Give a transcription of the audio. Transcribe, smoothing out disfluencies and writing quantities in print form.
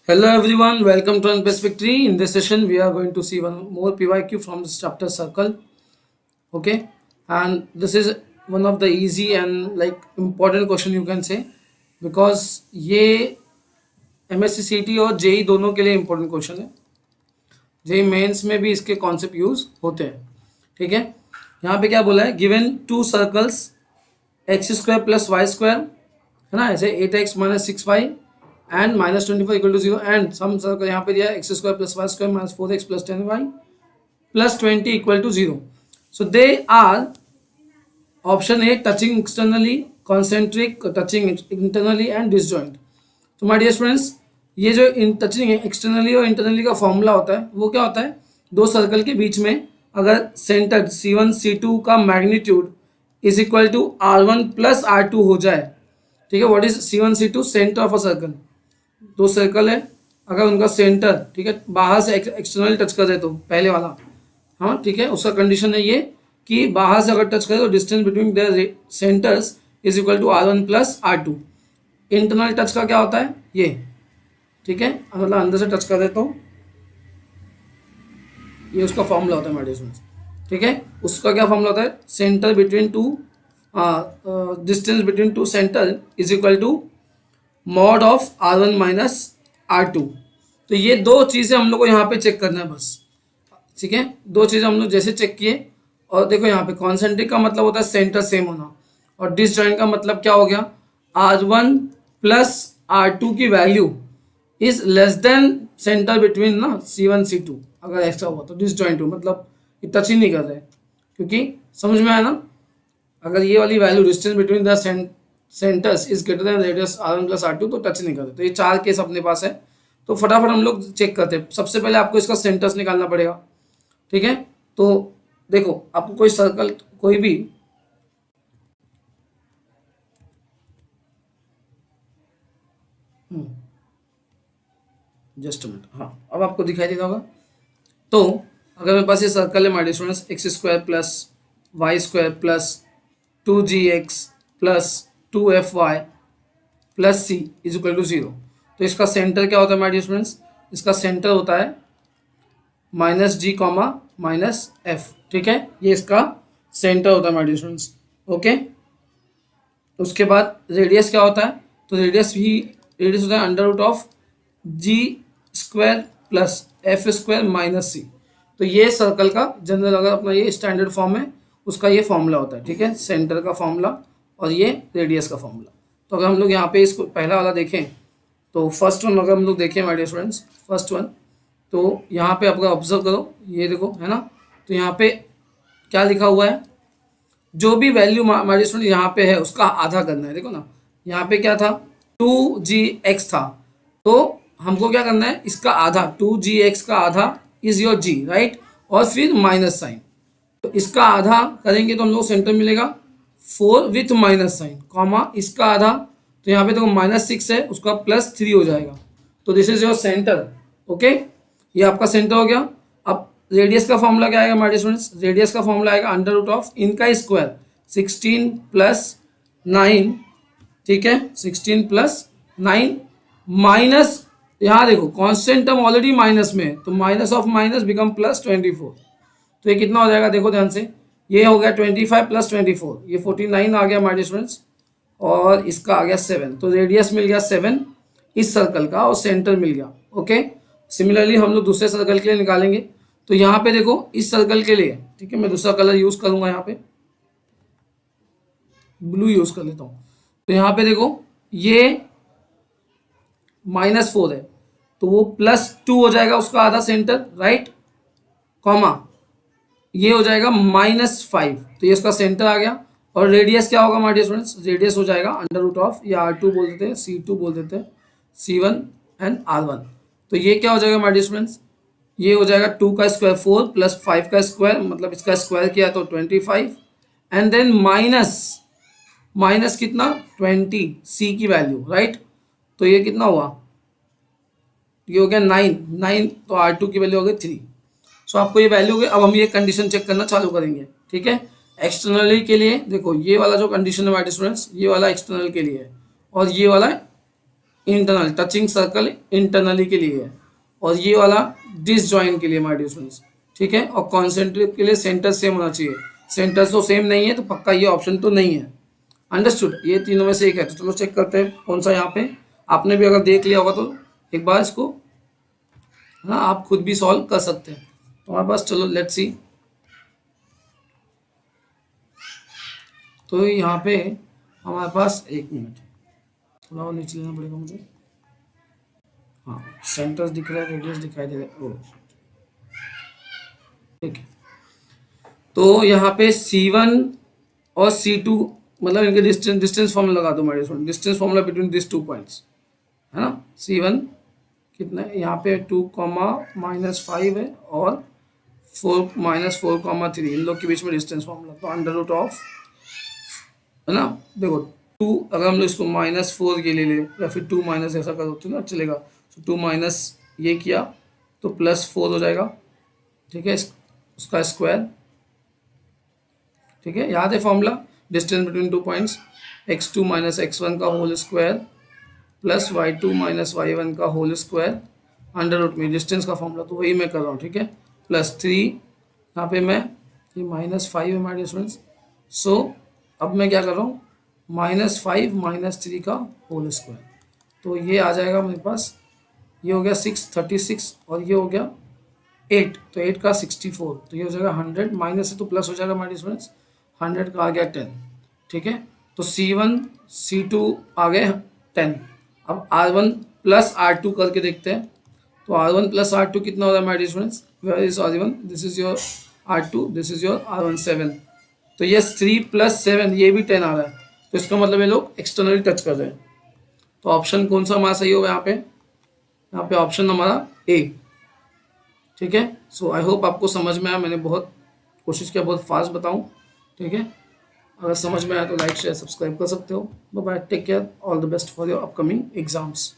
Hello everyone, welcome to Unspecific Tree. In this session, we are going to see one more PYQ from this chapter circle. Okay, and this is one of the easy and like important question you can say because ये MSc CT और JEE दोनों के लिए important question है. JEE mains में भी इसके concept use होते हैं. ठीक है, यहाँ पे क्या बोला है, given two circles x square plus y square है ना, ऐसे 8x minus 6y and minus 24 equal to 0 and some circle यहाँ पे दिया x square plus y square minus 4x plus 10y plus 20 equal to 0. So they are option A touching externally, concentric, touching internally and disjoint. तो my dear students, ये जो इन touching externally और internally का formula होता है वो क्या होता है, दो सर्कल के बीच में अगर सेंटर C1 C2 का magnitude is equal to R1 plus R2 हो जाए. ठीक है, what is C1 C2? Centre of a circle. दो सर्कल है, अगर उनका सेंटर ठीक है बाहर से एक्सटर्नली टच कर दे तो पहले वाला, हाँ ठीक है, उसका कंडीशन है ये कि बाहर से अगर टच करे तो distance between their centres is equal to R1 plus R2. Internal touch का क्या होता है ये, ठीक है, मतलब अंदर से टच कर दे तो ये उसका फॉर्मूला होता है मेरे स्टूडेंट्स. ठीक है, उसका क्या फॉर्मूला होता है, centre between two distance between two centre is equal to mod of R1 minus R2. तो ये दो चीज़ें हम लोग को यहाँ पे चेक करना है बस. ठीक है, दो चीज़ें हम लोग जैसे चेक किए, और देखो यहाँ पे कॉन्सेंट्रिक का मतलब होता है सेंटर सेम होना, और डिसजॉइंट का मतलब क्या हो गया, R1 प्लस R2 की value is less than centre between ना C1 C2. अगर ऐसा हुआ तो डिसजॉइंट हो, मतलब ये टच ही नहीं कर रहे, क्योंकि समझ में आया ना, अगर ये वाली value distance between the centres is greater than radius R1 plus R2 तो टच नहीं करते. तो ये चार केस अपने पास है, तो फटाफट हम लोग चेक करते हैं. सबसे पहले आपको इसका सेंटर्स निकालना पड़ेगा. ठीक है, तो देखो आपको कोई सर्कल कोई भी जस्ट मिनट, हाँ अब आपको दिखाई देगा होगा. तो अगर मेरे पास ये सर्कल है my students, x square plus y square plus 2gx plus 2fy plus c is equal to 0. तो इसका सेंटर क्या होता है माय डियर स्टूडेंट्स, इसका सेंटर होता है minus G comma minus F. ठीक है, ये इसका सेंटर होता है माय डियर स्टूडेंट्स. ओके, उसके बाद रेडियस क्या होता है, तो रेडियस होता है under root of g square plus f square minus c. तो ये सर्कल का जनरल अगर अपना ये स्टैंडर्ड फॉर्म है उसका ये फॉर्मूला होता है. ठीक है, सेंटर का फॉर्मूला और ये रेडियस का फॉर्मूला. तो अगर हम लोग यहाँ पे इसको पहला वाला देखें, तो फर्स्ट वन अगर हम लोग देखें my dear students, first one, तो यहाँ पे आपका ऑब्जर्व करो, ये देखो है ना, तो यहाँ पे क्या लिखा हुआ है, जो भी वैल्यू माय डियर स्टूडेंट यहाँ पे है उसका आधा करना है. देखो ना, यहाँ पे क्या था, 2gx था, तो हमको क्या करना है, इसका आधा, 2gx का आधा इज योर g, राइट, और फिर माइनस साइन. तो इसका आधा करेंगे तो हम लोग सेंटर मिलेगा 4 विथ माइनस साइन, कॉमा इसका आधा, तो यहाँ पे देखो -6 है, उसका +3 हो जाएगा. तो this is your centre. Okay, ये आपका सेंटर हो गया. अब रेडियस का फॉर्मूला क्या आएगा माय डियर स्टूडेंट्स, रेडियस का फॉर्मूला आएगा अंडर रूट ऑफ इनका स्क्वायर 16 प्लस 9. ठीक है, 16 प्लस 9 माइनस, यहाँ देखो कांस्टेंट टर्म ऑलरेडी माइनस में है, तो माइनस ऑफ माइनस बिकम +24. तो ये कितना हो जाएगा, देखो ध्यान से, ये हो गया 25 प्लस 24, ये 49 आ गया माय डियर स्टूडेंट्स, और इसका आ गया 7. तो रेडियस मिल गया 7 इस सर्कल का, और सेंटर मिल गया. ओके, सिमिलरली हम लोग दूसरे सर्कल के लिए निकालेंगे. तो यहाँ पे देखो इस सर्कल के लिए, ठीक है, मैं दूसरा कलर यूज करूंगा, यहाँ पे ब्लू यूज कर लेता हूँ. तो यहाँ पे देखो ये -4 है, तो वो +2 हो जाएगा उसका आधा सेंटर, राइट, कॉमा ये हो जाएगा -5, तो ये उसका सेंटर आ गया. और रेडियस क्या होगा माय डियर स्टूडेंट्स, रेडियस हो जाएगा अंडर रूट ऑफ, ये R2 बोल देते हैं, C2 बोल देते हैं, C1 एंड R1. तो ये क्या हो जाएगा माय डियर स्टूडेंट्स, ये हो जाएगा 2 का स्क्वायर 4 प्लस 5 का स्क्वायर, मतलब इसका स्क्वायर किया तो 25, एंड देन माइनस कितना 20 C की वैल्यू, राइट. तो ये कितना हुआ, ये हो गया 9, तो R2 की वैल्यू हो गई 3. सो आपको ये वैल्यू हो गई. अब हम ये कंडीशन चेक करना चालू करेंगे. ठीक है, एक्सटर्नली के लिए देखो ये वाला जो कंडीशन है माय डियर स्टूडेंट्स, ये वाला एक्सटर्नल के लिए है, और ये वाला इंटरनल, टचिंग सर्कल इंटरनली के लिए है, और ये वाला डिसजॉइंट के लिए माय डियर स्टूडेंट्स, ठीक है। और कॉन्सेंट्रिक के लिए सेंटर सेम होना चाहिए, सेंटर तो सेम नहीं है तो पक्का ये ऑप्शन तो नहीं है। अंडरस्टूड, ये तीनों में से एक है। तो चलो चेक करते हैं कौन सा यहाँ पे, आपने भी अगर देख लिया होगा तो एक बार इसको है ना आप खुद भी सॉल्व कर सकते हैं। तो हमारे पास, चलो लेट्स सी, तो यहाँ पे हमारे पास, एक मिनट थोड़ा और नीचे लेना पड़ेगा मुझे, हाँ सेंटर्स दिख रहा है, रेडियस दिखाई दे रहा है, ठीक है। तो यहाँ पे C1 और C2, मतलब इनके डिस्टेंस फॉर्मूला लगा दो हमारे, distance formula between this 2 points, है ना। C1 कितना है यहाँ पे 2, -5 है, और 4 -4, 3, इन लोग के बीच में डिस्टेंस फॉर्मूला, तो अंडर रूट ऑफ, है ना। देखो 2, अगर हम लोग इसको -4 के लिए ले या फिर 2 माइनस ऐसा करो तो ना चलेगा, तो 2 माइनस ये किया तो +4 हो जाएगा, ठीक है, उसका स्क्वायर, ठीक है। याद है formula, distance between 2 points, x2 - x1 का whole square plus y2 - y1 का होल स्क्वायर अंडर रूट में डिस्टेंस का फॉर्मूला, तो वही मैं कर रहा हूँ, ठीक है। +3 यहाँ पे मैं, ये -5 है हमारे स्टूडेंट्स, सो अब मैं क्या कर रहा हूँ, -5 - 3 का होल स्क्वायर, तो ये आ जाएगा मेरे पास, ये हो गया 636 और ये हो गया 8, तो 8 का 64, तो ये हो जाएगा 100, माइनस है तो प्लस हो जाएगा हमारे स्टूडेंट्स, 100 का आ गया 10, ठीक है। तो C1 C2 आ गए 10। अब R1 प्लस R2 करके देखते हैं, तो R1 प्लस R2 कितना हो रहा है हमारे students, where is R1, this is your R2, this is your R1, 7, तो ये 3 + 7 ये भी 10 आ रहा है, तो इसका मतलब ये लोग एक्सटर्नली टच कर रहे हैं। तो ऑप्शन कौन सा हमारा सही होगा यहाँ पे ऑप्शन हमारा ए, ठीक है। सो आई होप आपको समझ में आया, मैंने बहुत कोशिश किया बहुत फास्ट बताऊं, ठीक है। अगर समझ में आया तो लाइक शेयर सब्सक्राइब कर सकते हो। Bye bye, take care, all the best for your upcoming exams.